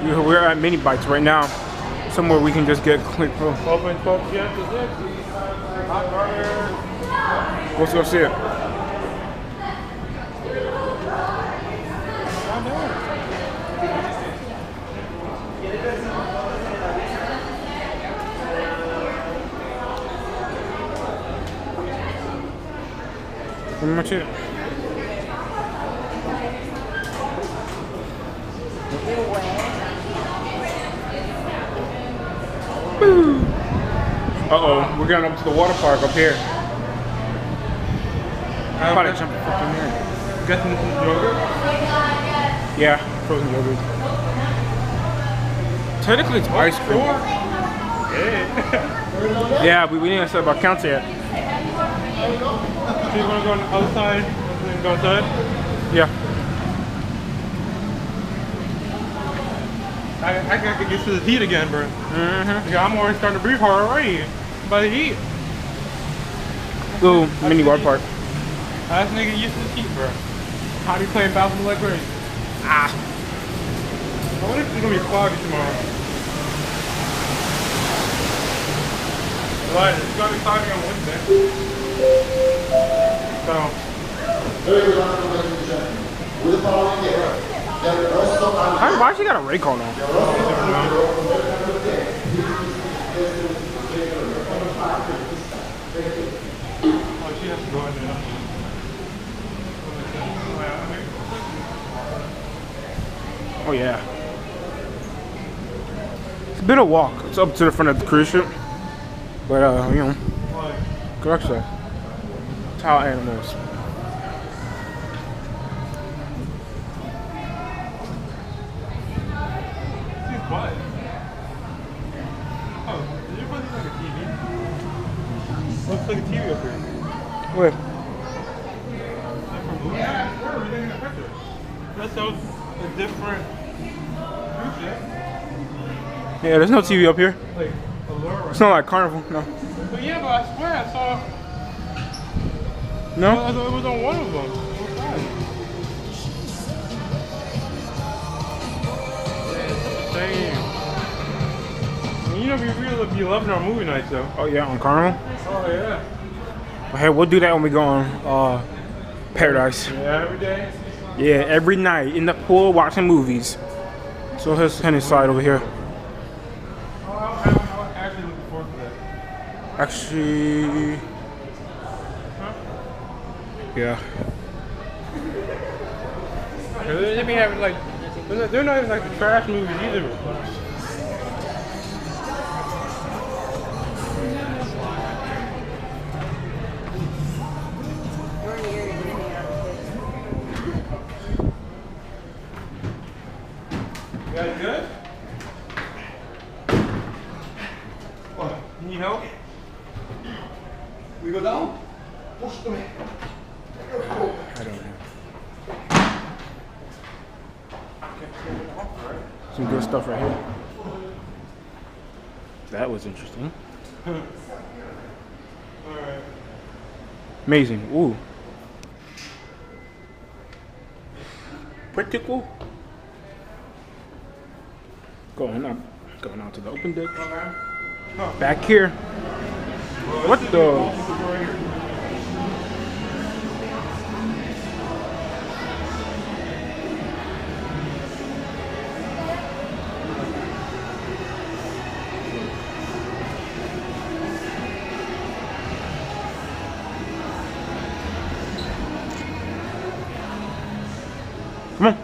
We're at Mini Bites right now. Somewhere we can just get quick. Open 12 p.m. to 6. Hot burger. Let's go see it. Pretty much it. Uh-oh, we're going up to the water park up here. Probably jump up in there. Got some yogurt? Yeah, frozen yogurt. Technically it's ice cream. Yeah, we didn't set about counts yet. So you want to go on the other side and then go outside? Yeah. I gotta get used to the heat again, bro. Mm-hmm. Yeah, I'm already starting to breathe hard already by the heat. Ooh, mini water park. Last nigga used to the heat, bro. How do you play basketball like crazy? Ah. I wonder if it's gonna be foggy tomorrow. Right, it's gonna be foggy on Wednesday. So. Why she got a Raycon on? Oh, she has to go in there. Oh yeah. It's a bit of walk. It's up to the front of the cruise ship. But you know, good exercise. Tile animals. Seems quiet. Oh, did you put this like a TV? Looks like a TV up here. Where? Yeah, everything in the picture. That shows a different cruise ship. Yeah, there's no TV up here. Like Allure. It's not like Carnival, no. But yeah, but I swear I saw. No? I thought it was on one of them. Yeah, it's the same. You know, we really be loving our movie nights though. Oh yeah, on Carnival? Oh yeah. But hey, we'll do that when we go on Paradise. Yeah, every day. Yeah, every night in the pool watching movies. So let's head inside over here. Oh, I'm actually looking forward to that. Actually, Huh? yeah. They be having like, they're not even like the trash movies either. You guys good? What? You need help? We go down? Push them. I don't know. Some good stuff right here. That was interesting. Alright. Amazing. Ooh. Pretty cool. Going up. Going out to the open deck. Back here. What the? Come on.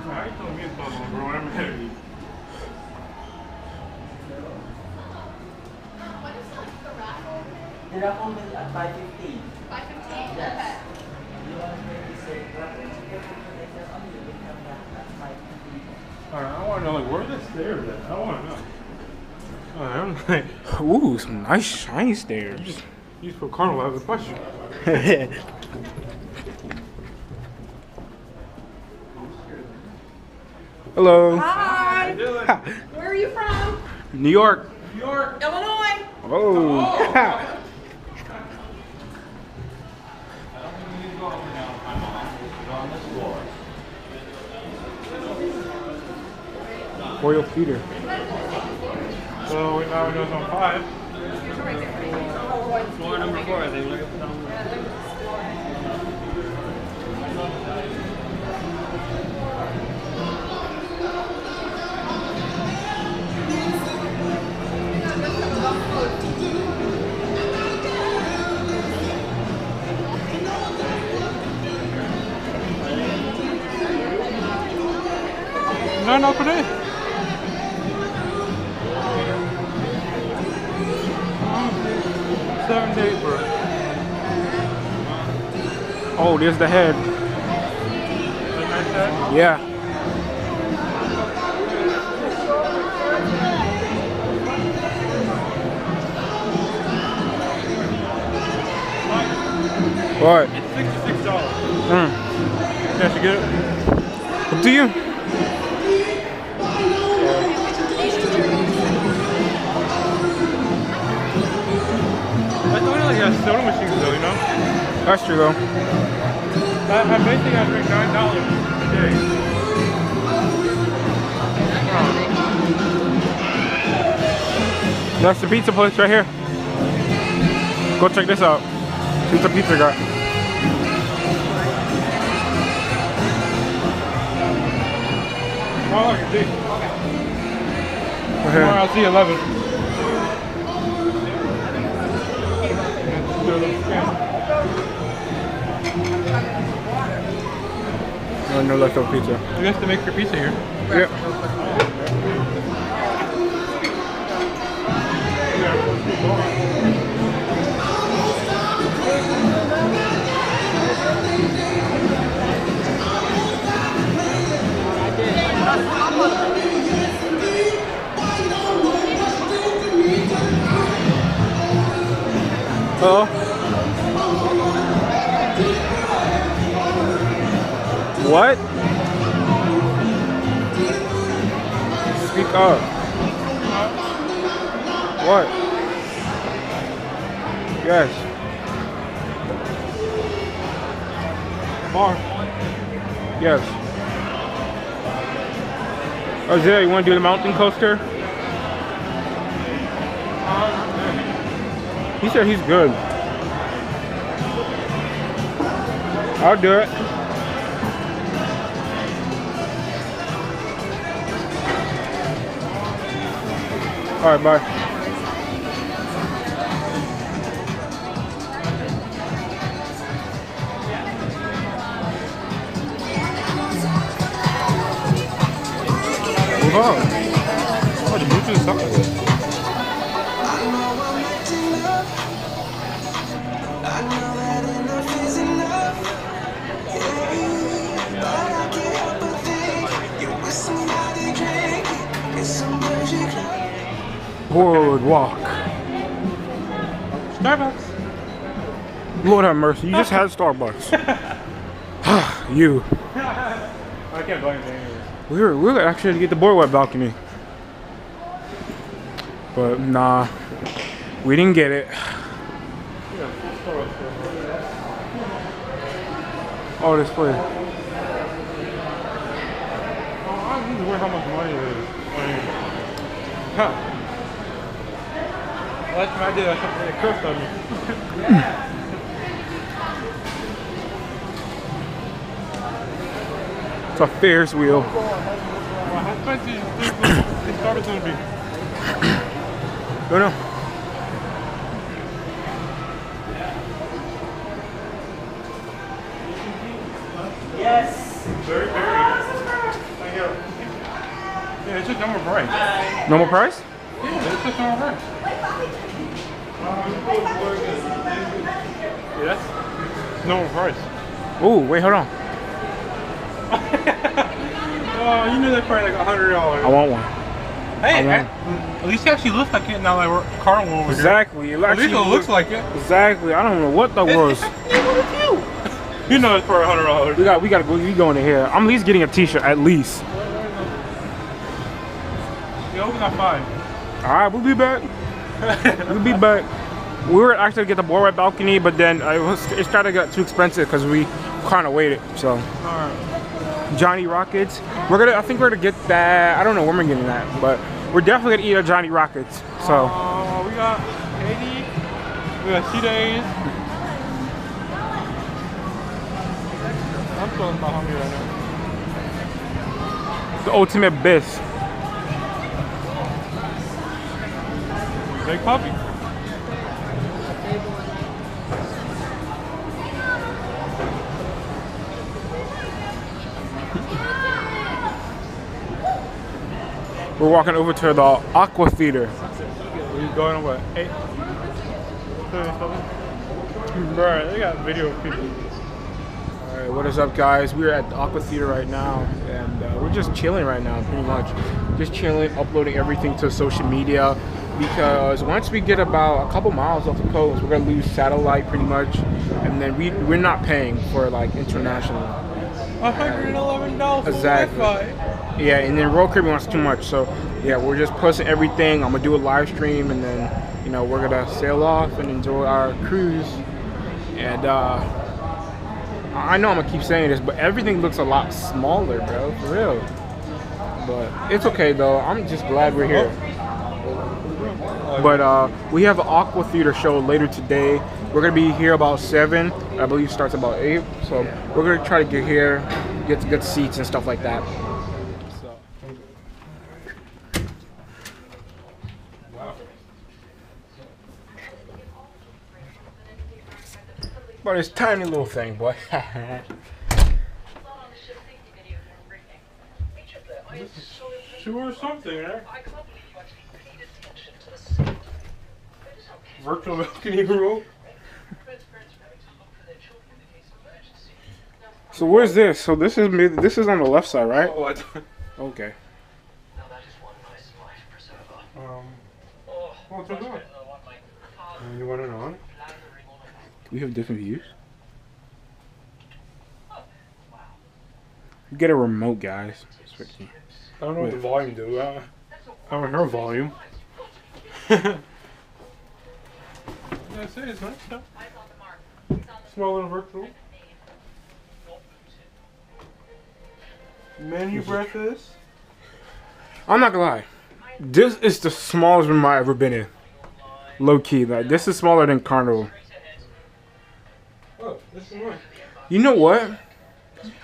How you telling me it's possible, bro? I'm ahead of you. The raffle will at 5:15. 5:15? Yes. Okay. You want to say raffle ticket for the later on, you will come back at 5:15. Alright, I want to know, like, where are the stairs at? I want to know. Alright, I'm like, Ooh, some nice shiny stairs. you for Carnival, I have a question. Hello. Hi. Dylan. Where are you from? New York. New York. Illinois. Oh. Royal feeder. So now we know it's on 5. Floor number 4, I think. Look at the No, today. Seven days, bro. Oh, there's the head. Yeah. What? It's $66. Mm. Yeah, should get it. Up to you. That's only like a soda machines though, you know? That's true though. I basically got to drink $9 a day. That's the pizza place right here. Go check this out. See what the pizza got. Oh, I can see. Right here. I'll see 11. No leftover pizza. You have to make your pizza here. Yeah. Oh. What? Speak up. What? Yes. Bar. Yes. Isaiah, you want to do the mountain coaster? He said he's good. I'll do it. All right, bye. Move on. Oh, the Bluetooth is something like this. Boardwalk. Starbucks. Lord have mercy. You just had Starbucks. You. I can't buy anything anyways. We were actually to get the boardwalk balcony. But nah. We didn't get it. Oh, this place. I need to worry how much money it is. Huh. Last time I did, I cursed on me. It's a Ferris wheel. How expensive do you think this Starbucks going to be? Don't know. Yes. Very. Thank you. Yeah, it's just normal price. Normal price? Yeah, it's just normal price. Yeah, that's normal price. Oh, wait, hold on. Oh, you knew that's probably like $100. I want one. Hey, I want- at least it actually looks like it now that we're carnival over Exactly. here. At least it looks like it. Exactly. I don't know what that was. You know it's for $100. We gotta go. We going to here. I'm at least getting a T-shirt at least. You open at 5. All right, we'll be back. We'll be back. We were actually get the boardwalk balcony, but then it started to get too expensive because we kind of waited. So, Johnny Rockets. I think we're gonna get that. I don't know when we're getting that, but we're definitely gonna eat at Johnny Rockets. So, we got 80. We got 2 days. I'm feeling about hungry right now. the ultimate bis. Big puppy. We're walking over to the Aqua Theater. We're going on what? 8? 7? Bro, they got video of people. Alright, what is up, guys? We're at the Aqua Theater right now, and we're just chilling right now, pretty much. Just chilling, uploading everything to social media, because once we get about a couple miles off the coast, we're gonna lose satellite pretty much, and then we're not paying for like international. $111 for Exactly. Wi-Fi. Yeah, and then Road Caribbean wants too much, so yeah, we're just posting everything. I'm gonna do a live stream, and then we're gonna sail off and enjoy our cruise. And I know I'm gonna keep saying this, but everything looks a lot smaller, bro, for real. But it's okay though. I'm just glad we're here. But we have an Aqua Theater show later today. We're gonna be here about 7. I believe it starts about 8. So we're gonna try to get here, get good seats and stuff like that. So. But it's tiny little thing, boy. Sure, something there. Virtual balcony room. So where's this? So this is on the left side, right? Oh, I don't. Okay. What's it on? You want it on? We have different views. Get a remote, guys. I don't know what the volume do. I don't know volume. I say it's nice stuff. Small little virtual. Menu breakfast. I'm not gonna lie. This is the smallest room I've ever been in. Low key, like this is smaller than Carnival. Oh, this is nice. You know what?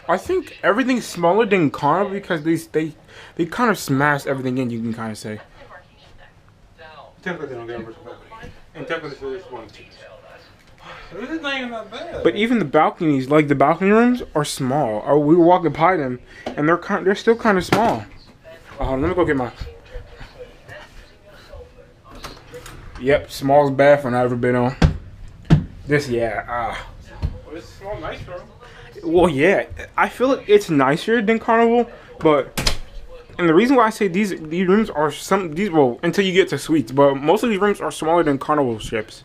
I think everything's smaller than Carnival because they kind of smashed everything in. You can kind of say. Technically, they don't get a virtual balcony. And technically, there's one too. This is not even that bad. But even the balconies, like the balcony rooms, are small. Or we were walking by them, and they're still kind of small. Let me go get my. Yep, smallest bathroom I've ever been on. This, yeah. Well, this smells nice, bro. Well, yeah, I feel like it's nicer than Carnival, but and the reason why I say these rooms are until you get to suites, but most of these rooms are smaller than Carnival ships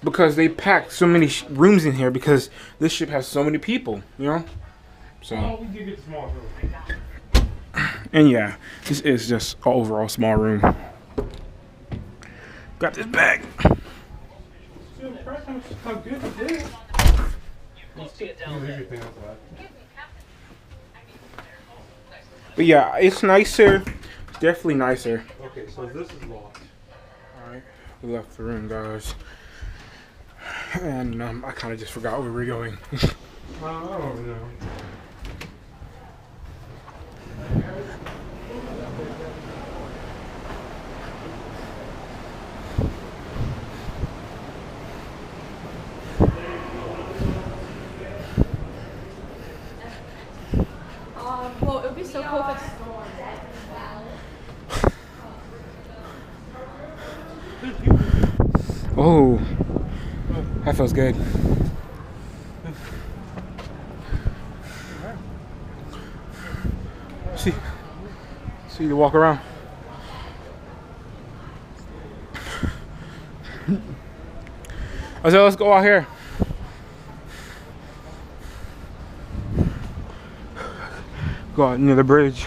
because they pack so many rooms in here because this ship has so many people, So. Oh, we did get the small room. And yeah, this is just an overall small room. Got this bag. Still impressed how good it is. But yeah, it's nicer. It's definitely nicer. Okay, so this is locked. Alright, we left the room, guys. And I kind of just forgot where we were going. I don't know. Well, it would be so cool if it's Oh, that feels good. See you walk around. I said, let's go out here. Go out near the bridge.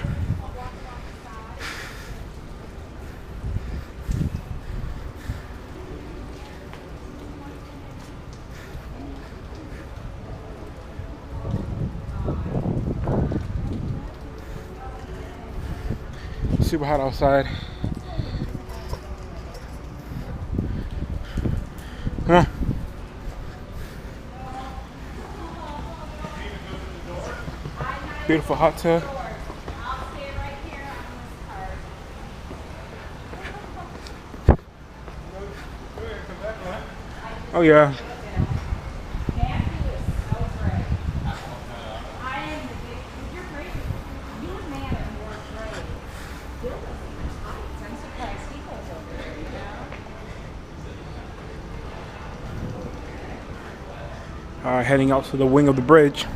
super hot outside. Come on. Beautiful hot tub. Oh yeah. Heading out to the wing of the bridge.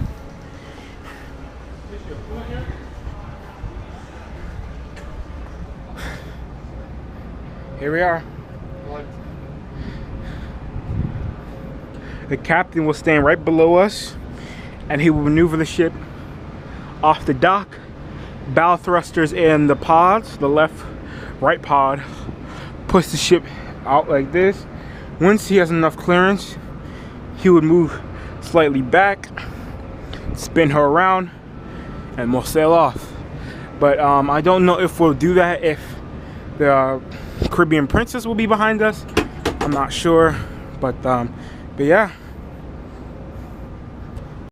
Here we are. The captain will stand right below us and he will maneuver the ship off the dock. Bow thrusters in the pods, the left, right pod, push the ship out like this. Once he has enough clearance, he would move slightly back, spin her around, and we'll sail off. But I don't know if we'll do that if the Caribbean Princess will be behind us. I'm not sure, but yeah.